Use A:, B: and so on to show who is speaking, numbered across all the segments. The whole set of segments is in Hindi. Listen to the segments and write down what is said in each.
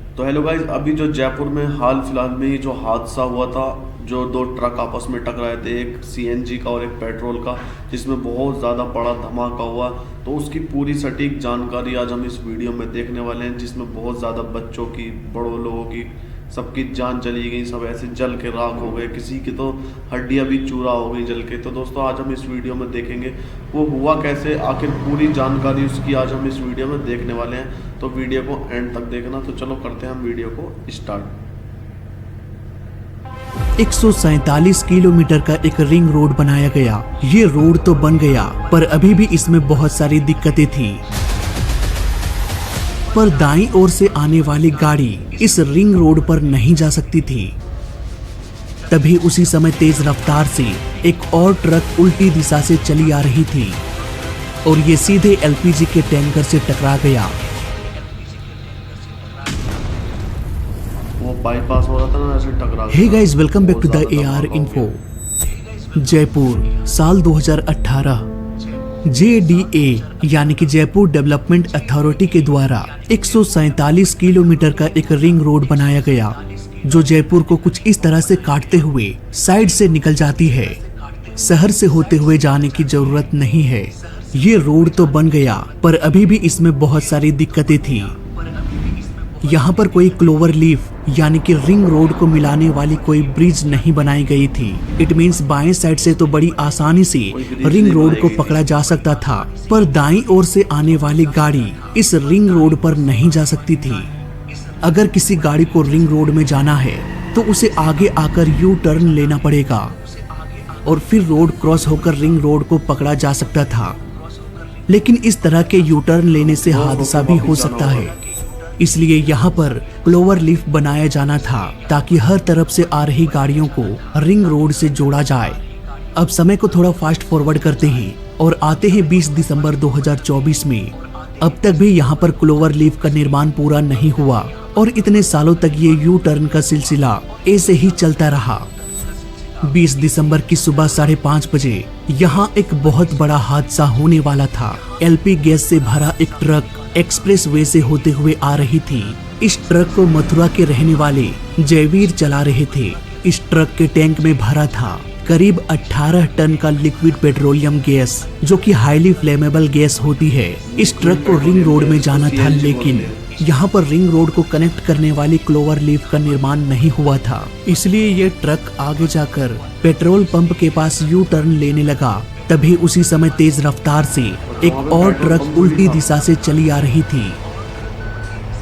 A: तो हेलो गाइज, अभी जो जयपुर में हाल फिलहाल में ही जो हादसा हुआ था, जो दो ट्रक आपस में टकराए थे, एक सीएनजी का और एक पेट्रोल का, जिसमें बहुत ज़्यादा बड़ा धमाका हुआ। तो उसकी पूरी सटीक जानकारी आज हम इस वीडियो में देखने वाले हैं, जिसमें बहुत ज़्यादा बच्चों की, बड़ों लोगों की, सबकी जान चली गई, सब ऐसे जल के राख हो गए, किसी की तो हड्डियां भी चूरा हो गई जल के। तो दोस्तों आज हम इस वीडियो में देखेंगे वो हुआ कैसे, आखिर पूरी जानकारी उसकी आज हम इस वीडियो में देखने वाले हैं। तो वीडियो को एंड तक देखना। तो चलो करते हैं हम वीडियो को स्टार्ट।
B: 147 किलोमीटर का एक रिंग रोड बनाया गया। ये रोड तो बन गया, पर अभी भी इसमें बहुत सारी दिक्कतें थी। पर दाईं ओर से आने वाली गाड़ी इस रिंग रोड पर नहीं जा सकती थी। तभी उसी समय तेज रफ्तार से एक और ट्रक उल्टी दिशा से चली आ रही थी और ये सीधे एलपीजी के टैंकर से टकरा गया।
A: वो बाईपास हो रहा था ना, ऐसे टकरा गया।
B: Hey guys, welcome back to the AR info. Jaipur साल 2018 JDA यानी कि जयपुर डेवलपमेंट अथॉरिटी के द्वारा 147 किलोमीटर का एक रिंग रोड बनाया गया, जो जयपुर को कुछ इस तरह से काटते हुए साइड से निकल जाती है। शहर से होते हुए जाने की जरूरत नहीं है। ये रोड तो बन गया, पर अभी भी इसमें बहुत सारी दिक्कतें थी। यहाँ पर कोई क्लोवर लीफ यानी कि रिंग रोड को मिलाने वाली कोई ब्रिज नहीं बनाई गई थी। इट मीन्स बाएं साइड से तो बड़ी आसानी से रिंग रोड को पकड़ा जा सकता था, पर दाईं ओर से आने वाली गाड़ी इस रिंग रोड पर नहीं जा सकती थी। अगर किसी गाड़ी को रिंग रोड में जाना है तो उसे आगे आकर यू टर्न लेना पड़ेगा और फिर रोड क्रॉस होकर रिंग रोड को पकड़ा जा सकता था। लेकिन इस तरह के यू टर्न लेने से हादसा भी हो सकता है, इसलिए यहाँ पर क्लोवर लीफ बनाया जाना था, ताकि हर तरफ से आ रही गाड़ियों को रिंग रोड से जोड़ा जाए। अब समय को थोड़ा फास्ट फॉरवर्ड करते हैं और आते हैं 20 दिसंबर 2024 में। अब तक भी यहाँ पर क्लोवर लीफ का निर्माण पूरा नहीं हुआ और इतने सालों तक ये यू टर्न का सिलसिला ऐसे ही चलता रहा। 20 दिसंबर की सुबह 5:30 बजे यहाँ एक बहुत बड़ा हादसा होने वाला था। एलपी गैस से भरा एक ट्रक एक्सप्रेस वे से होते हुए आ रही थी। इस ट्रक को मथुरा के रहने वाले जयवीर चला रहे थे। इस ट्रक के टैंक में भरा था करीब 18 टन का लिक्विड पेट्रोलियम गैस, जो कि हाईली फ्लेमेबल गैस होती है। इस ट्रक को रिंग रोड में जाना था, लेकिन यहाँ पर रिंग रोड को कनेक्ट करने वाली क्लोवर लीफ का निर्माण नहीं हुआ था, इसलिए ये ट्रक आगे जाकर पेट्रोल पंप के पास यू टर्न लेने लगा। तभी उसी समय तेज रफ्तार से एक और ट्रक उल्टी दिशा से चली आ रही थी।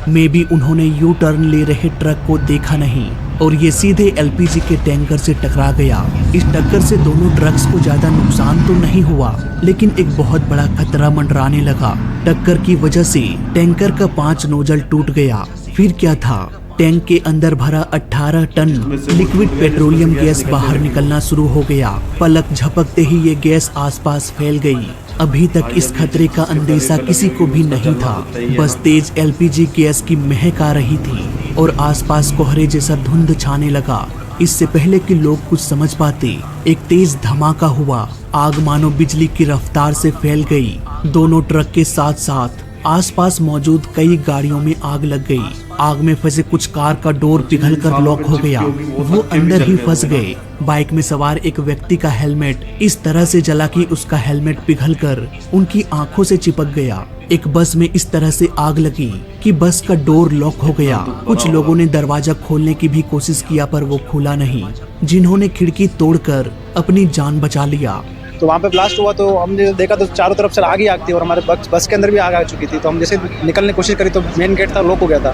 B: मे बी उन्होंने यू टर्न ले रहे ट्रक को देखा नहीं और ये सीधे एलपीजी के टैंकर से टकरा गया। इस टक्कर से दोनों ट्रक्स को ज्यादा नुकसान तो नहीं हुआ, लेकिन एक बहुत बड़ा खतरा मंडराने लगा। टक्कर की वजह से टैंकर का 5 नोजल टूट गया। फिर क्या था, टैंक के अंदर भरा 18 टन लिक्विड पेट्रोलियम गैस बाहर निकलना शुरू हो गया। पलक झपकते ही ये गैस आसपास फैल गई। अभी तक इस खतरे का अंदेशा किसी को भी नहीं था, बस तेज एलपीजी गैस की महक आ रही थी और आसपास कोहरे जैसा धुंध छाने लगा। इससे पहले कि लोग कुछ समझ पाते, एक तेज धमाका हुआ। आग मानो बिजली की रफ्तार से फैल गई। दोनों ट्रक के साथ साथ आसपास मौजूद कई गाड़ियों में आग लग गई। आग में फंसे कुछ कार का डोर पिघलकर लॉक हो गया, वो अंदर ही फंस गए। बाइक में सवार एक व्यक्ति का हेलमेट इस तरह से जला कि उसका हेलमेट पिघलकर उनकी आंखों से चिपक गया। एक बस में इस तरह से आग लगी कि बस का डोर लॉक हो गया। कुछ लोगों ने दरवाजा खोलने की भी कोशिश किया, पर वो खुला नहीं, जिन्होंने खिड़की तोड़कर अपनी जान बचा लिया।
C: तो वहाँ पे ब्लास्ट हुआ तो हमने देखा तो चारों तरफ से आग ही आग थी और हमारे बस के अंदर भी आग आ चुकी थी। तो हम जैसे निकलने की कोशिश करी तो मेन गेट था, लॉक हो गया था।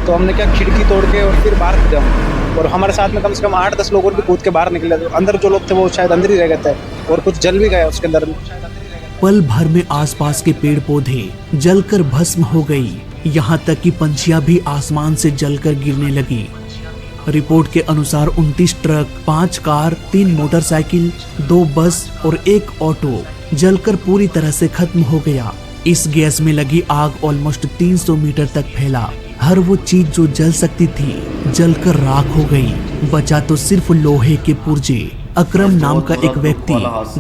C: तो हमने क्या, खिड़की तोड़ के और फिर बाहर कूदे हम, और हमारे साथ में कम से कम 8-10 लोग और भी कूद के बाहर निकले। तो अंदर जो लोग थे वो शायद अंदर ही रह गए थे और कुछ जल भी गया उसके अंदर।
B: पल भर में आसपास के पेड़ पौधे जलकर भस्म हो गई। यहाँ तक कि पंछियां भी आसमान से जलकर गिरने लगी। रिपोर्ट के अनुसार 29 ट्रक, 5 कार, 3 मोटरसाइकिल, 2 बस और 1 ऑटो जलकर पूरी तरह से खत्म हो गया। इस गैस में लगी आग ऑलमोस्ट 300 मीटर तक फैला। हर वो चीज जो जल सकती थी जलकर राख हो गई। बचा तो सिर्फ लोहे के पुर्जे। अकरम नाम का एक व्यक्ति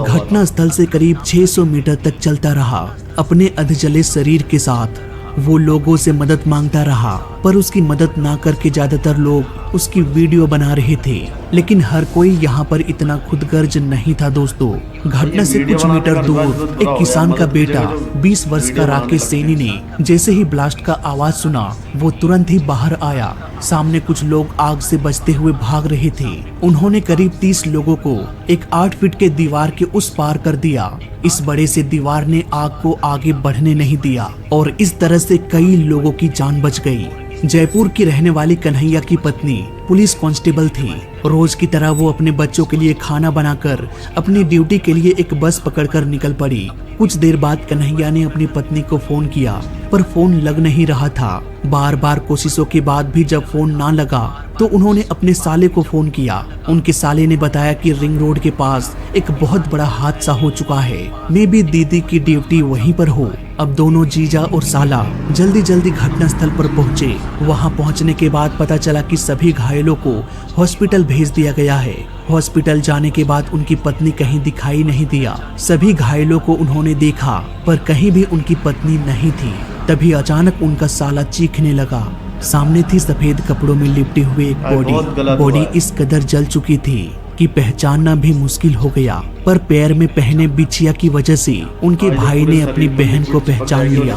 B: घटना स्थल से करीब 600 मीटर तक चलता रहा। अपने अधजले शरीर के साथ वो लोगों से मदद मांगता रहा। पर उसकी मदद ना करके ज्यादातर लोग उसकी वीडियो बना रहे थे, लेकिन हर कोई यहाँ पर इतना खुदगर्ज नहीं था दोस्तों। घटना से कुछ मीटर दूर एक किसान का बेटा 20 वर्ष का राकेश सैनी ने जैसे ही ब्लास्ट का आवाज सुना वो तुरंत ही बाहर आया। सामने कुछ लोग आग से बचते हुए भाग रहे थे। उन्होंने करीब 30 लोगों को एक 8 फीट के दीवार के उस पार कर दिया। इस बड़े से दीवार ने आग को आगे बढ़ने नहीं दिया और इस तरह से कई लोगों की जान बच गई। जयपुर की रहने वाली कन्हैया की पत्नी पुलिस कांस्टेबल थी। रोज की तरह वो अपने बच्चों के लिए खाना बनाकर अपनी ड्यूटी के लिए एक बस पकड़कर निकल पड़ी। कुछ देर बाद कन्हैया ने अपनी पत्नी को फोन किया, पर फोन लग नहीं रहा था। बार बार कोशिशों के बाद भी जब फोन ना लगा तो उन्होंने अपने साले को फोन किया। उनके साले ने बताया कि रिंग रोड के पास एक बहुत बड़ा हादसा हो चुका है, मे भी दीदी की ड्यूटी वहीं पर हो। अब दोनों जीजा और साला जल्दी जल्दी घटनास्थल पर पहुंचे। वहां पहुंचने के बाद पता चला कि सभी घायलों को हॉस्पिटल भेज दिया गया है। हॉस्पिटल जाने के बाद उनकी पत्नी कहीं दिखाई नहीं दिया। सभी घायलों को उन्होंने देखा पर कहीं भी उनकी पत्नी नहीं थी। तभी अचानक उनका साला चीखने लगा। सामने थी सफेद कपड़ों में लिपटी हुई एक बॉडी इस कदर जल चुकी थी कि पहचानना भी मुश्किल हो गया। पर पैर में पहने बिछिया की वजह से उनके भाई ने अपनी बहन को पहचान लिया।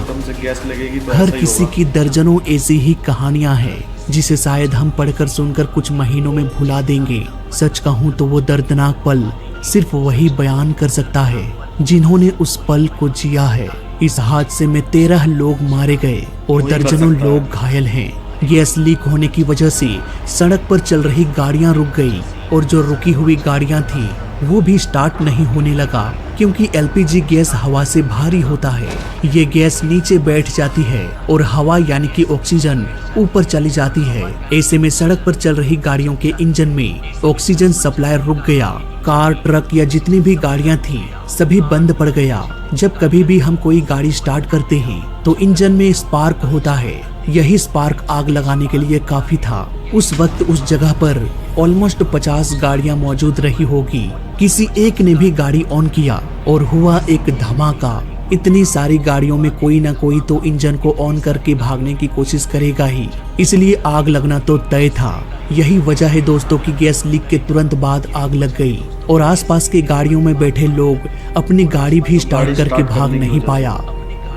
B: हर किसी की दर्जनों ऐसी ही कहानियां हैं जिसे शायद हम पढ़कर सुनकर कुछ महीनों में भुला देंगे। सच कहूं तो वो दर्दनाक पल सिर्फ वही बयान कर सकता है जिन्होंने उस पल को जिया है। इस हादसे में 13 लोग मारे गए और दर्जनों लोग घायल हैं। गैस लीक होने की वजह से सड़क पर चल रही गाड़ियां रुक गई और जो रुकी हुई गाड़ियां थी वो भी स्टार्ट नहीं होने लगा, क्योंकि एलपीजी गैस हवा से भारी होता है। ये गैस नीचे बैठ जाती है और हवा यानी कि ऑक्सीजन ऊपर चली जाती है। ऐसे में सड़क पर चल रही गाड़ियों के इंजन में ऑक्सीजन सप्लाई रुक गया। कार, ट्रक या जितनी भी गाड़ियां थी सभी बंद पड़ गया। जब कभी भी हम कोई गाड़ी स्टार्ट करते हैं तो इंजन में स्पार्क होता है। यही स्पार्क आग लगाने के लिए काफी था। उस वक्त उस जगह पर ऑलमोस्ट 50 गाड़ियां मौजूद रही होगी। किसी एक ने भी गाड़ी ऑन किया और हुआ एक धमाका। इतनी सारी गाड़ियों में कोई ना कोई तो इंजन को ऑन करके भागने की कोशिश करेगा ही, इसलिए आग लगना तो तय था। यही वजह है दोस्तों कि गैस लीक के तुरंत बाद आग लग गई और आसपास के गाड़ियों में बैठे लोग अपनी गाड़ी भी स्टार्ट करके भाग नहीं पाया।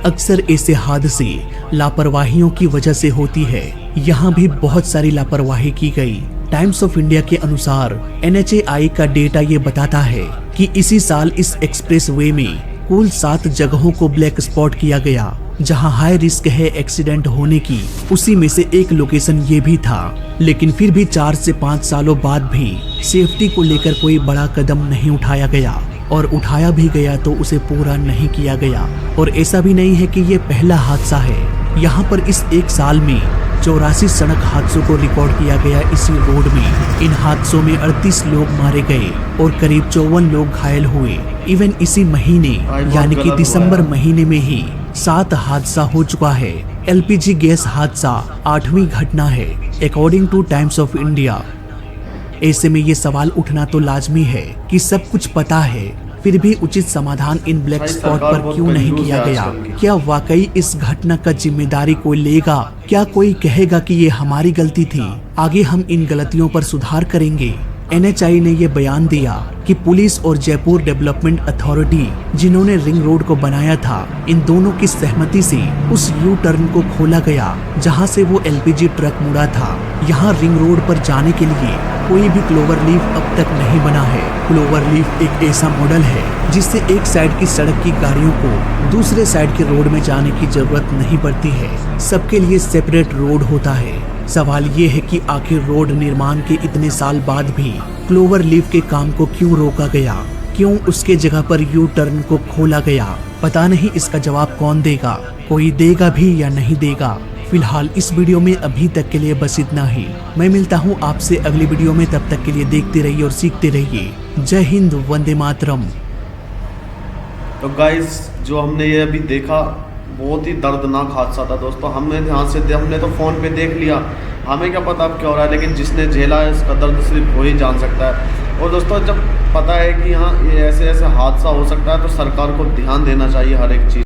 B: अक्सर ऐसे हादसे लापरवाहियों की वजह से होती है। यहाँ भी बहुत सारी लापरवाही की गई। टाइम्स ऑफ इंडिया के अनुसार NHAI का डेटा ये बताता है कि इसी साल इस एक्सप्रेस वे में कुल 7 जगहों को ब्लैक स्पॉट किया गया जहां हाई रिस्क है एक्सीडेंट होने की। उसी में से एक लोकेशन ये भी था, लेकिन फिर भी 4 से 5 सालों बाद भी सेफ्टी को लेकर कोई बड़ा कदम नहीं उठाया गया, और उठाया भी गया तो उसे पूरा नहीं किया गया। और ऐसा भी नहीं है कि ये पहला हादसा है। यहाँ पर इस एक साल में 84 सड़क हादसों को रिकॉर्ड किया गया इसी रोड में। इन हादसों में 38 लोग मारे गए और करीब 54 लोग घायल हुए। इवन इसी महीने यानी कि दिसंबर महीने में ही 7 हादसा हो चुका है। LPG गैस हादसा 8वीं घटना है according two times of India. ऐसे में ये सवाल उठना तो लाजमी है कि सब कुछ पता है फिर भी उचित समाधान इन ब्लैक स्पॉट पर क्यों नहीं किया गया। क्या वाकई इस घटना का जिम्मेदारी कोई लेगा? क्या कोई कहेगा कि ये हमारी गलती थी, आगे हम इन गलतियों पर सुधार करेंगे? NHAI ने ये बयान दिया कि पुलिस और जयपुर डेवलपमेंट अथॉरिटी जिन्होंने रिंग रोड को बनाया था, इन दोनों की सहमति से उस यू टर्न को खोला गया जहां से वो LPG ट्रक मुड़ा था। यहाँ रिंग रोड पर जाने के लिए कोई भी क्लोवर लीफ अब तक नहीं बना है। क्लोवर लीफ एक ऐसा मॉडल है जिससे एक साइड की सड़क की गाड़ियों को दूसरे साइड के रोड में जाने की जरूरत नहीं पड़ती है। सबके लिए सेपरेट रोड होता है। सवाल ये है कि आखिर रोड निर्माण के इतने साल बाद भी क्लोवर लीफ के काम को क्यों रोका गया? क्यों उसके जगह पर यू टर्न को खोला गया? पता नहीं इसका जवाब कौन देगा, कोई देगा भी या नहीं देगा। फिलहाल इस वीडियो में अभी तक के लिए बस इतना ही। मैं मिलता हूँ आपसे अगली वीडियो में, तब तक के लिए देखते रहिए और सीखते रहिए। जय हिंद, वंदे मातरम।
A: तो गाइस, जो हमने ये अभी देखा बहुत ही दर्दनाक हादसा था दोस्तों। हमने तो फ़ोन पे देख लिया, हमें क्या पता अब क्या हो रहा है, लेकिन जिसने झेला है इसका दर्द सिर्फ वही जान सकता है। और दोस्तों, जब पता है कि हाँ ये ऐसे हादसा हो सकता है तो सरकार को ध्यान देना चाहिए हर एक चीज़।